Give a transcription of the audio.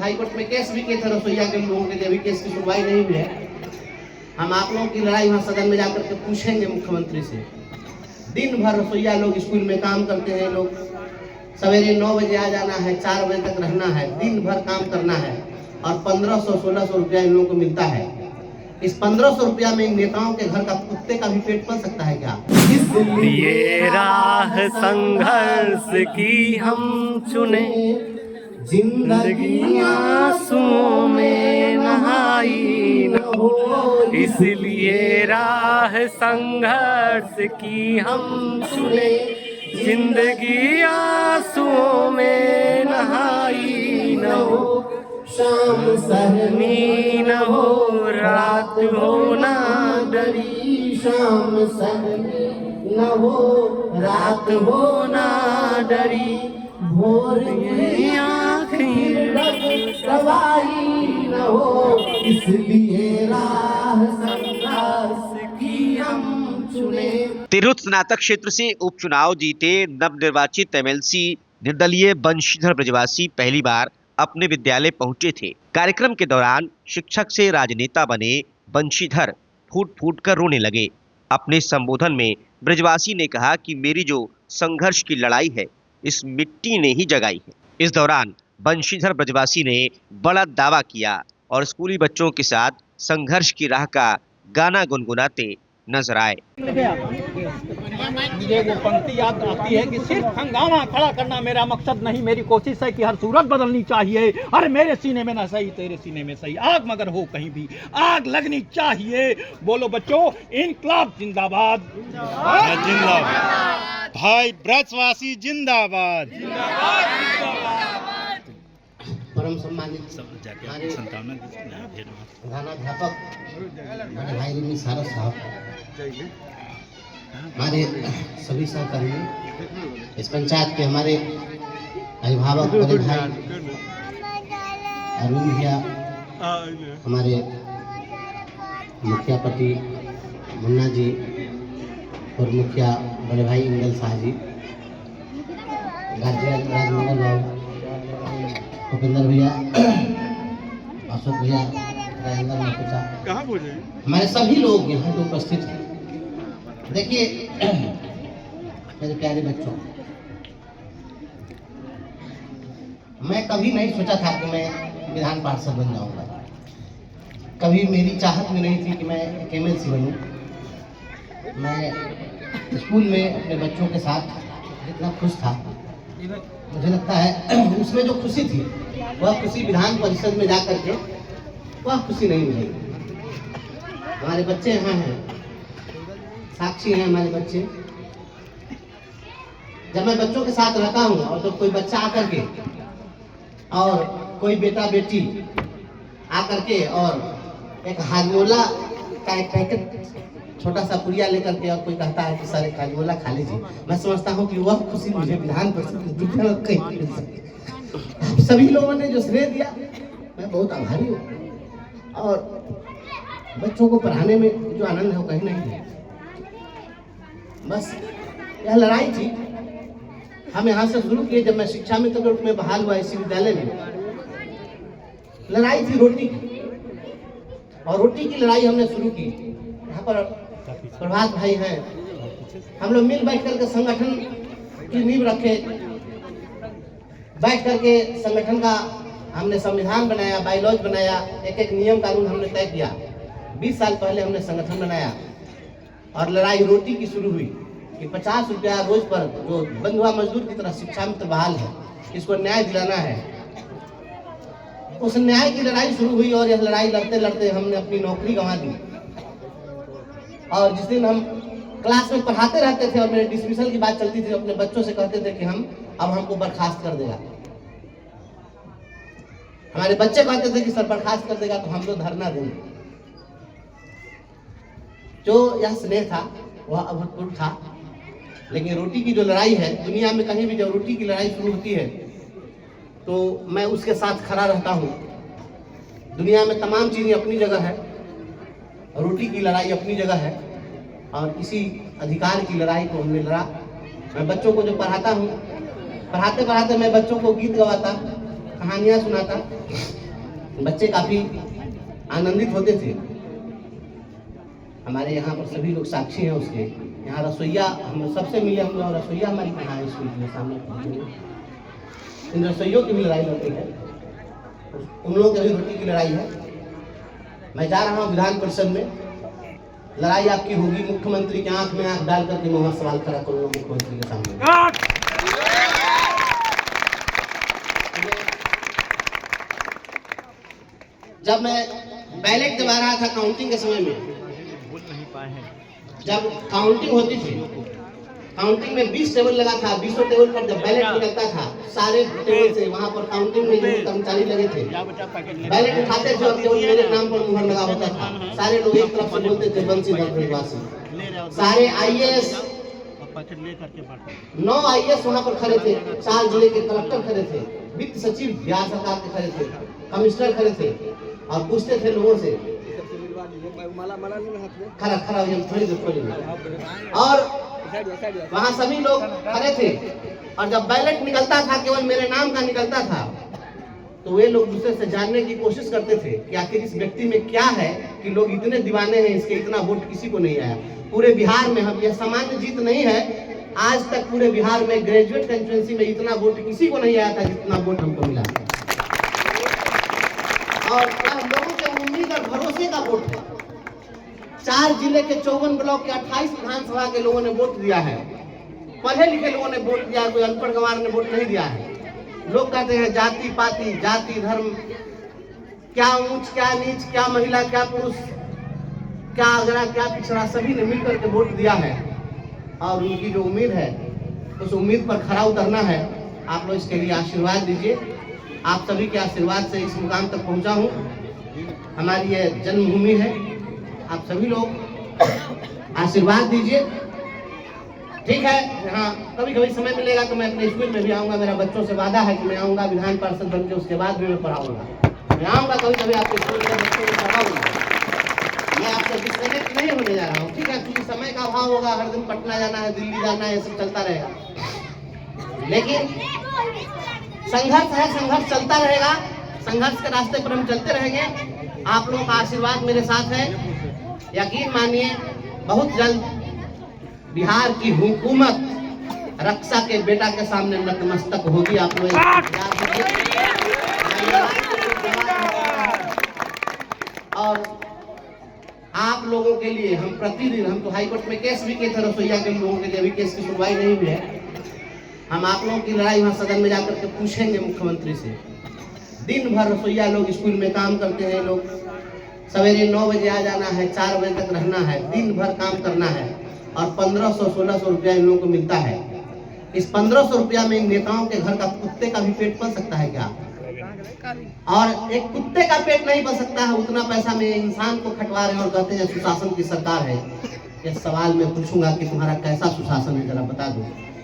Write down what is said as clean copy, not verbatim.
High court में case भी किए थे रसोईया के लोगों के लिए, अभी केस की सुनवाई नहीं हुई है। हम आप लोगों की लड़ाई वहाँ सदन में जाकर के पूछेंगे मुख्यमंत्री से। दिन भर रसोईया लोग स्कूल में काम करते हैं, लोग सवेरे 9 बजे आ जाना है, 4 बजे तक रहना है, दिन भर काम करना है और 1500-1600 रुपया इन लोगों को मिलता है। इस 1500 रुपया में इन नेताओं के घर का कुत्ते का भी पेट पल सकता है क्या? ये राह संघर्ष की हम चुने, जिंदगी आंसुओं में नहाई न हो, इसलिए राह संघर्ष की हम चुने, जिंदगी आंसुओं में नहाई न हो, शाम सहनी न हो, रात हो ना डरी, शाम सहनी न हो, रात हो ना डरी, भोर की आखिर सवाई न हो, इसलिए राह संघर्ष की हम चुने। तिरहुत स्नातक क्षेत्र से उपचुनाव जीते नवनिर्वाचित एमएलसी निर्दलीय बंशीधर ब्रजवासी पहली बार अपने विद्यालय पहुंचे थे। कार्यक्रम के दौरान शिक्षक से राजनेता बने बंशीधर फूट फूट कर रोने लगे। अपने संबोधन में ब्रजवासी ने कहा कि मेरी जो संघर्ष की लड़ाई है इस मिट्टी ने ही जगाई है। इस दौरान बंशीधर ब्रजवासी ने बड़ा दावा किया और स्कूली बच्चों के साथ संघर्ष की राह का गाना गुनगुनाते नजर आए। मुझे वो पंक्ति याद आती है कि सिर्फ हंगामा खड़ा करना मेरा मकसद नहीं, मेरी कोशिश है कि हर सूरत बदलनी चाहिए। अरे मेरे सीने में ना सही तेरे सीने में सही, आग मगर हो कहीं भी आग लगनी चाहिए। बोलो बच्चों, इनकलाब जिंदाबाद जिंदाबाद, भाई ब्रजवासी जिंदाबाद। परम सम्मानित हमारे प्रधानाध्यापक हमारे भाई रिमी सारस साहब, हमारे सभी सहकर्मी, इस पंचायत के हमारे अभिभावक बड़े भाई अरुण भैया, हमारे मुखिया पति मुन्ना जी और मुखिया बड़े भाई इंगल शाह जी, गार्जियन राजमंगल भाई, भूपेंद्र भैया, अशोक भैया, राजेंद्र महतो, हमारे सभी लोग यहाँ पे उपस्थित हैं। देखिए मेरे प्यारे बच्चों, मैं कभी नहीं सोचा था कि मैं विधान पार्षद बन जाऊंगा। कभी मेरी चाहत में नहीं थी कि मैं एक एमएलसी बनूं। मैं स्कूल में अपने बच्चों के साथ जितना खुश था, मुझे लगता है उसमें जो खुशी थी वह खुशी विधान परिषद में जाकर के वह खुशी नहीं मिलेगी। हमारे बच्चे यहाँ हैं, साक्षी हैं हमारे बच्चे। जब मैं बच्चों के साथ रहता हूँ और जब कोई बच्चा आकर के और कोई बेटा बेटी आकर के और एक हाजमोला का एक पैकेट छोटा सा पुड़िया लेकर के और कोई कहता है कि सर एक हाजमोला खा लीजिए, मैं समझता हूँ कि वह खुशी मुझे विधान परिषद कहीं मिल सके। सभी लोगों ने जो श्रेय दिया मैं बहुत आभारी हूँ और बच्चों को पढ़ाने में जो आनंद है वो कहीं नहीं है। बस यह लड़ाई थी, हम यहाँ से शुरू किए। जब मैं शिक्षा मित्र रूप में बहाल हुआ इसी विद्यालय में, लड़ाई थी रोटी की, और रोटी की लड़ाई हमने शुरू की। यहाँ पर प्रभात भाई हैं, हम लोग मिल बैठ करके संगठन की नींव रखे, बैठ करके संगठन का हमने संविधान बनाया, बायलॉज बनाया, एक एक नियम कानून हमने तय किया। 20 साल पहले हमने संगठन बनाया और लड़ाई रोटी की शुरू हुई कि 50 रुपया रोज पर जो बंधुआ मजदूर की तरह शिक्षा मित्र बहाल है, इसको न्याय दिलाना है। उस न्याय की लड़ाई शुरू हुई और यह लड़ाई लड़ते लड़ते हमने अपनी नौकरी गंवा दी। और जिस दिन हम क्लास में पढ़ाते रहते थे और मेरे डिसमिसल की बात चलती थी, अपने बच्चों से कहते थे कि अब हमको बर्खास्त कर देगा। हमारे बच्चे कहते थे कि सर बर्खास्त कर देगा तो हम लोग धरना देंगे। जो यह स्नेह था वह अभूतपूर्व था। लेकिन रोटी की जो लड़ाई है, दुनिया में कहीं भी जब रोटी की लड़ाई शुरू होती है तो मैं उसके साथ खड़ा रहता हूँ। दुनिया में तमाम चीज़ें अपनी जगह है, रोटी की लड़ाई अपनी जगह है, और इसी अधिकार की लड़ाई को हमने लड़ा। मैं बच्चों को जो पढ़ाता हूँ, पढ़ाते पढ़ाते मैं बच्चों को गीत गवाता, कहानियां सुनाता, बच्चे काफी आनंदित होते थे। हमारे यहाँ पर सभी लोग साक्षी हैं उसके। यहाँ रसोईया हम सबसे मिले, हम लोग रसोईया हमारी कहाँ है स्कूल के सामने, इन रसोइयों की भी लड़ाई होती है, उन लोगों की भी रोटी की लड़ाई है। मैं जा रहा हूँ विधान परिषद में, लड़ाई आपकी होगी, मुख्यमंत्री के आंख में आंख डाल करके मैं वहाँ सवाल खड़ा करूँगा मुख्यमंत्री के सामने। जब मैं बैलेट दबा रहा था काउंटिंग के समय में, जब काउंटिंग होती थी, काउंटिंग में 20 टेबल लगा था, 20 टेबल पर जब बैलेट निकलता था, सारे टेबल से वहाँ पर काउंटिंग में जो कर्मचारी लगे थे बैलेट उठाते थे और केवल मेरे नाम पर मुहर लगा होता था। सारे लोग एक तरफ से बोलते थे बंसीधर ब्रजवासी। सारे आईएएस 9 आईएएस वहाँ पर खड़े थे, 4 जिले के कलेक्टर खड़े थे, वित्त सचिव बिहार सरकार के खड़े थे, कमिश्नर खड़े थे और पूछते थे लोगों से, खड़ा खड़ा थोड़ी देर खोलेंगे, और वहाँ सभी लोग खड़े थे। और जब बैलेट निकलता था, केवल मेरे नाम का निकलता था, तो वे लोग दूसरे से जानने की कोशिश करते थे कि आखिर इस व्यक्ति में क्या है कि लोग इतने दीवाने हैं, इसके इतना वोट किसी को नहीं आया। पूरे बिहार में, हम यह सामान्य जीत नहीं है, आज तक पूरे बिहार में ग्रेजुएट कंस्टिट्यूएंसी में इतना वोट किसी को नहीं आया था जितना वोट हमको मिला। और हम लोगों के उम्मीद और भरोसे का वोट है। 4 जिले के 54 ब्लॉक के 28 विधानसभा के लोगों ने वोट दिया है। पढ़े लिखे लोगों ने वोट दिया, कोई अनपढ़ गंवार ने वोट नहीं दिया है। लोग कहते हैं जाति पाति, जाति धर्म, क्या ऊंच क्या नीच, क्या महिला क्या पुरुष, क्या अगड़ा क्या पिछड़ा, सभी ने मिलकर के वोट दिया है। और उनकी जो उम्मीद है, उस उम्मीद पर खरा उतरना है। आप लोग इसके लिए आशीर्वाद दीजिए। आप सभी के आशीर्वाद से इस मुकाम तक पहुंचा हूं। हमारी ये जन्मभूमि है, आप सभी लोग आशीर्वाद दीजिए। ठीक है, हाँ, कभी कभी समय मिलेगा तो मैं अपने स्कूल में भी आऊँगा। मेरा बच्चों से वादा है कि मैं आऊँगा विधान पार्षद बन के, उसके बाद भी मैं पढ़ाऊँगा। मैं आऊँगा कभी कभी आपके स्कूल में, बच्चों को पढ़ाऊँगा। मैं आपसे डिस्कनेक्ट नहीं होने जा रहा हूँ, ठीक है, क्योंकि समय का अभाव होगा, हर दिन पटना जाना है, दिल्ली जाना है, ये सब चलता रहेगा। लेकिन संघर्ष है, संघर्ष चलता रहेगा, संघर्ष के रास्ते पर हम चलते रहेंगे। आप लोगों का आशीर्वाद मेरे साथ है। यकीन मानिए, बहुत जल्द बिहार की हुकूमत रक्षा के बेटा के सामने नतमस्तक होगी। आप लोग और आप लोगों के लिए हम प्रतिदिन, हम तो हाईकोर्ट में केस भी किए थे रसोईया के लोगों के लिए, अभी केस की सुनवाई नहीं हुई है। हम आप लोगों की लड़ाई वहाँ सदन में जाकर के पूछेंगे मुख्यमंत्री से। दिन भर रसोईया लोग स्कूल में काम करते हैं, लोग सवेरे 9 बजे आ जाना है, 4 बजे तक रहना है, दिन भर काम करना है और 1500-1600 रुपया इन लोगों को मिलता है। इस 1500 रुपया में इन नेताओं के घर का कुत्ते का भी पेट पल सकता है क्या? और एक कुत्ते का पेट नहीं पल सकता है, उतना पैसा में इंसान को खटवा रहे हैं और कहते हैं सुशासन की सरकार है। इस सवाल में पूछूंगा कि तुम्हारा कैसा सुशासन है, जरा बता दो।